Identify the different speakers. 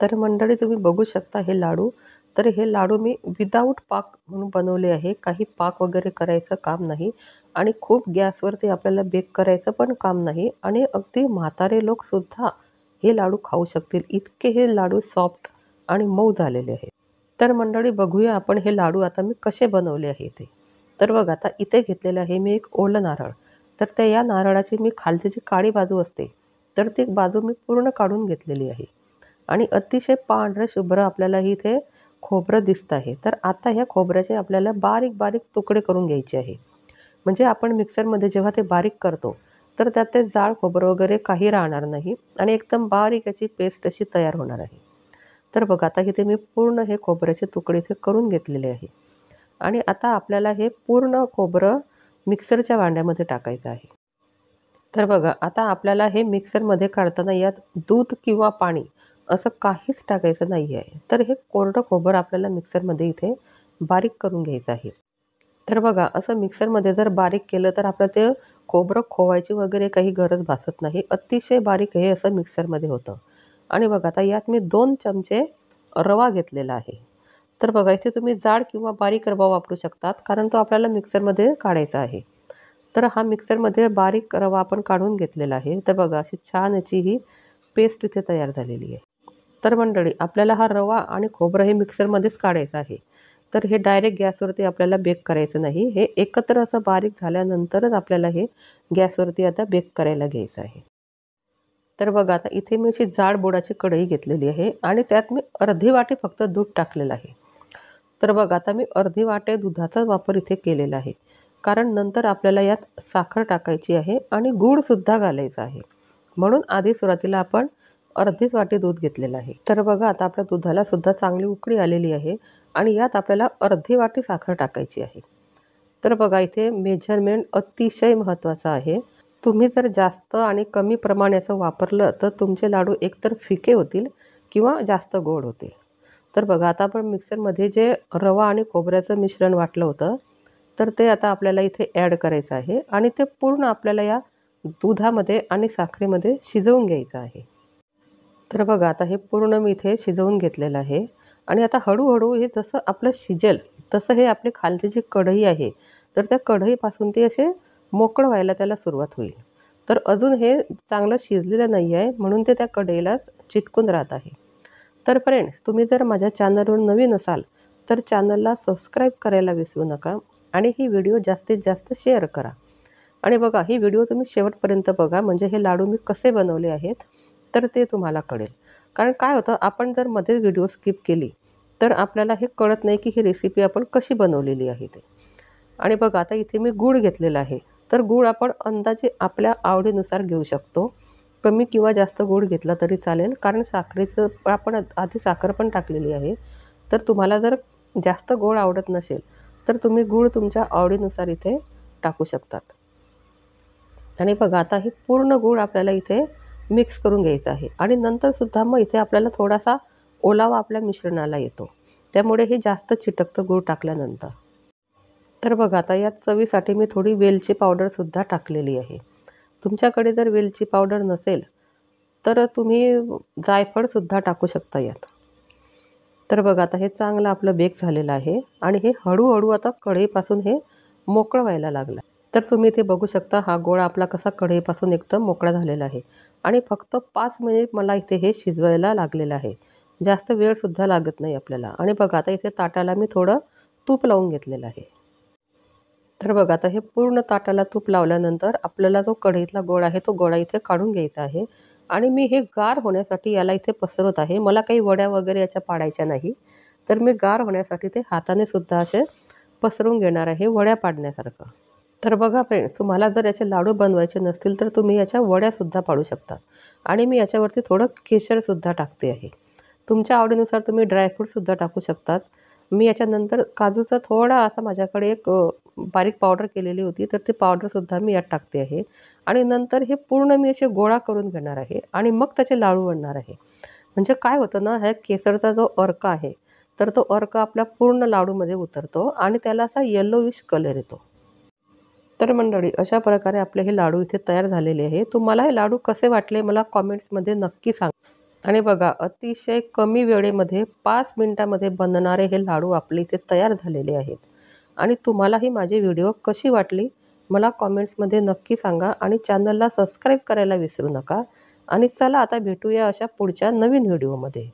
Speaker 1: तर मंडळी तुम्ही बघू शकता हे लाडू. तर हे लाडू मी विदाऊट पाक म्हणून बनवले आहे. काही पाक वगैरे करायचं काम नाही आणि खूप गॅसवरती आपल्याला बेक करायचं पण काम नाही आणि अगदी म्हातारे लोकसुद्धा हे लाडू खाऊ शकतील. इतके हे लाडू सॉफ्ट आणि मऊ झालेले आहेत. तर मंडळी बघूया आपण हे लाडू आता मी कसे बनवले आहे ते. तर बघा आता इथे घेतलेलं आहे मी एक ओलं नारळ. तर त्या या नारळाची मी खालची जी काळी बाजू असते, तर ती बाजू मी पूर्ण काढून घेतलेली आहे. आणि अतिशय पांढरं शुभ्र आपल्याला इथे खोबरं दिसतं आहे. तर आता ह्या खोबऱ्याचे आपल्याला बारीक-बारीक तुकडे करून घ्यायचे आहे. म्हणजे आपण मिक्सरमध्ये जेव्हा ते बारीक करतो, तर त्यात ते जाड खोबरं वगैरे काही राहणार नाही आणि एकदम बारीक याची पेस्ट अशी तयार होणार आहे. तर बघा आता इथे मी पूर्ण हे खोबऱ्याचे तुकडे इथे करून घेतलेले आहे. आणि आता आपल्याला हे पूर्ण खोबरं मिक्सरच्या भांड्यामध्ये टाकायचं आहे. तर बघा आता आपल्याला हे मिक्सरमध्ये काढताना यात दूध किंवा पाणी असं काहीच टाकायचं नाही आहे. तर हे कोरडं खोबरं आपल्याला मिक्सरमध्ये इथे बारीक करून घ्यायचं आहे. तर बघा असं मिक्सरमध्ये जर बारीक केलं तर आपलं ते खोबरं खोवायची वगैरे काही गरज भासत नाही. अतिशय बारीक हे असं मिक्सरमध्ये होतं. आणि बघा आता यात मी 2 चमचे रवा घेतलेला आहे. तर बघा इथे तुम्ही जाड किंवा बारीक रवा वापरू शकतात कारण तो आपल्याला मिक्सरमध्ये काढायचा आहे. तर हा मिक्सरमध्ये बारीक रवा आपण काढून घेतलेला आहे. तर बघा अशी छान याची ही पेस्ट इथे तयार झालेली आहे. तर मंडळी आपल्याला हा रवा आणि खोबरं हे मिक्सरमध्येच काढायचं आहे. तर हे डायरेक्ट गॅसवरती आपल्याला बेक करायचं नाही. हे एकत्र असं बारीक झाल्यानंतरच आपल्याला हे गॅसवरती आता बेक करायला घ्यायचं आहे. तर बघा आता इथे मी अशी जाड बुडाची कढई घेतलेली आहे आणि त्यात मी अर्धी वाटी फक्त दूध टाकलेलं आहे. तर बघा आता मी अर्धी वाटी दुधाचा वापर इथे केलेला आहे. कारण नंतर आपल्याला यात साखर टाकायची आहे आणि गूळसुद्धा घालायचा आहे. म्हणून आधी सुरुवातीला आपण अर्धीच वाटी दूध घेतलेलं आहे. तर बघा आता आपल्या दुधाला सुद्धा चांगली उकळी आलेली आहे आणि यात आपल्याला अर्धी वाटी साखर टाकायची आहे. तर बघा इथे मेजरमेंट अतिशय महत्त्वाचं आहे. तुम्ही जर जास्त आणि कमी प्रमाणाचं वापरलं तर तुमचे लाडू एकतर फिके होतील किंवा जास्त गोड होतील. तर बघा आता आपण मिक्सरमध्ये जे रवा आणि खोबऱ्याचं मिश्रण वाटलं होतं, तर ते आता आपल्याला इथे ॲड करायचं आहे आणि ते पूर्ण आपल्याला या दुधामध्ये आणि साखरेमध्ये शिजवून घ्यायचं आहे. तर बघा आता हे पूर्ण मी इथे शिजवून घेतलेलं आहे आणि आता हळूहळू हे जसं आपलं शिजेल तसं हे आपली खालची जी कढई आहे, तर त्या कढईपासून ते असे मोकळं व्हायला त्याला सुरुवात होईल. तर अजून हे चांगलं शिजलेलं नाही आहे म्हणून ते त्या कढईलाच चिटकून राहत आहे. तर फ्रेंड्स तुम्ही जर माझ्या चॅनलवर नवीन असाल तर चॅनलला सबस्क्राईब करायला विसरू नका आणि ही व्हिडिओ जास्तीत जास्त शेअर करा. आणि बघा ही व्हिडिओ तुम्ही शेवटपर्यंत बघा म्हणजे हे लाडू मी कसे बनवले आहेत तर ते तुम्हाला कळेल. कारण काय होतं आपण जर मध्येच व्हिडिओ स्किप केली तर आपल्याला हे कळत नाही की ही रेसिपी आपण कशी बनवलेली आहे ते. आणि बघा आता इथे मी गूळ घेतलेला आहे. तर गूळ आपण अंदाजे आपल्या आवडीनुसार घेऊ शकतो. कमी किंवा जास्त गूळ घेतला तरी चालेल कारण साखरेचं आपण आधी साखर पण टाकलेली आहे. तर तुम्हाला जर जास्त गोड आवडत नसेल तर तुम्ही गूळ तुमच्या आवडीनुसार इथे टाकू शकतात. आणि बघा आता हे पूर्ण गूळ आपल्याला इथे मिक्स करून घ्यायचं आहे आणि नंतरसुद्धा मग इथे आपल्याला थोडासा ओलावा आपल्या मिश्रणाला येतो. त्यामुळे हे जास्त चिटकतं गूळ टाकल्यानंतर. तर बघा आता यात चवीसाठी मी थोडी वेलची पावडरसुद्धा टाकलेली आहे. तुमच्याकडे जर वेलची पावडर नसेल तर तुम्ही जायफळसुद्धा टाकू शकता यात. तर बघा आता हे चांगलं आपलं बेक झालेलं आहे आणि हे हळूहळू आता कढईपासून हे मोकळं व्हायला लागलं. तर तुम्ही इथे बघू शकता हा गोळा आपला कसा कढईपासून एकदम मोकळा झालेला आहे आणि फक्त 5 मिनिट मला इथे हे शिजवायला लागलेलं आहे. जास्त वेळसुद्धा लागत नाही आपल्याला. आणि बघा आता इथे ताटाला मी थोडं तूप लावून घेतलेलं आहे. तर बघा आता हे पूर्ण ताटाला तूप लावल्यानंतर आपल्याला जो कढईतला गोळा आहे तो गोळा इथे काढून घ्यायचा आहे आणि मी हे गार होण्यासाठी याला इथे पसरवत आहे. मला काही वड्या वगैरे याच्या पाडायच्या नाही. तर मी गार होण्यासाठी ते हाताने सुद्धा असे पसरवून घेणार आहे वड्या पाडण्यासारखं. तर बघा फ्रेंड्स तुम्हाला जर याचे लाडू बनवायचे नसतील तर तुम्ही याच्या वड्यासुद्धा पाडू शकता. आणि मी याच्यावरती थोडं केशरसुद्धा टाकते आहे. तुमच्या आवडीनुसार तुम्ही ड्रायफ्रूटसुद्धा टाकू शकतात. मी याच्यानंतर काजूचा थोडा असा माझ्याकडे एक बारीक पावडर केलेली होती तर ती पावडरसुद्धा मी यात टाकते आहे. आणि नंतर हे पूर्ण मी असे गोळा करून घेणार आहे आणि मग त्याचे लाडू बनणार आहे. म्हणजे काय होतं ना ह्या केसरचा जो अर्क आहे तर तो अर्क आपल्या पूर्ण लाडूमध्ये उतरतो आणि त्याला असा येलोइश कलर येतो. तर मंडळी अशा प्रकारे आपले हे लाडू इथे तयार झालेले आहे. तुम्हाला हे लाडू कसे वाटले मला कॉमेंट्समध्ये नक्की सांगा. आणि बघा अतिशय कमी वेळेमध्ये 5 मिनिटामध्ये बनणारे हे लाडू आपले इथे तयार झालेले आहेत. आणि तुम्हालाही माझी व्हिडिओ कशी वाटली मला कॉमेंट्समध्ये नक्की सांगा आणि चॅनलला सबस्क्राईब करायला विसरू नका. आणि चला आता भेटूया अशा पुढच्या नवीन व्हिडिओमध्ये.